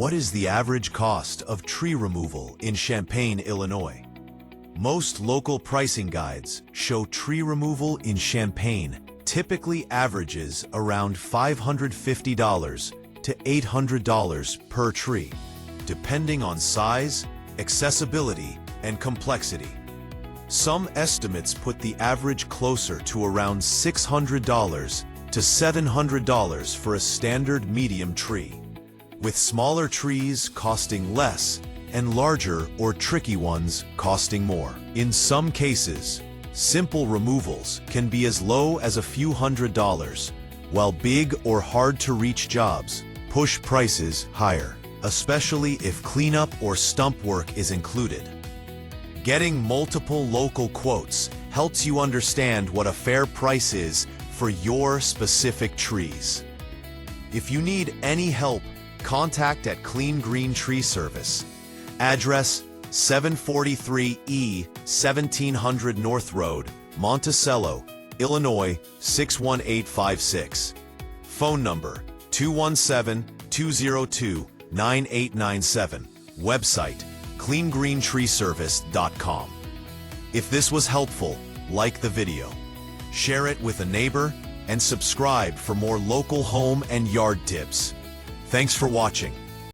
What is the average cost of tree removal in Champaign, Illinois? Most local pricing guides show tree removal in Champaign typically averages around $550 to $800 per tree, depending on size, accessibility, and complexity. Some estimates put the average closer to around $600 to $700 for a standard medium tree, with smaller trees costing less and larger or tricky ones costing more. In some cases, simple removals can be as low as a few $100s, while big or hard-to-reach jobs push prices higher, especially if cleanup or stump work is included. Getting multiple local quotes helps you understand what a fair price is for your specific trees. If you need any help, contact at Clean Green Tree Service. Address 743 E 1700 North Road, Monticello, Illinois 61856. Phone number 217-202-9897. Website cleangreentreeservice.com. If this was helpful, like the video, share it with a neighbor, and subscribe for more local home and yard tips. Thanks for watching.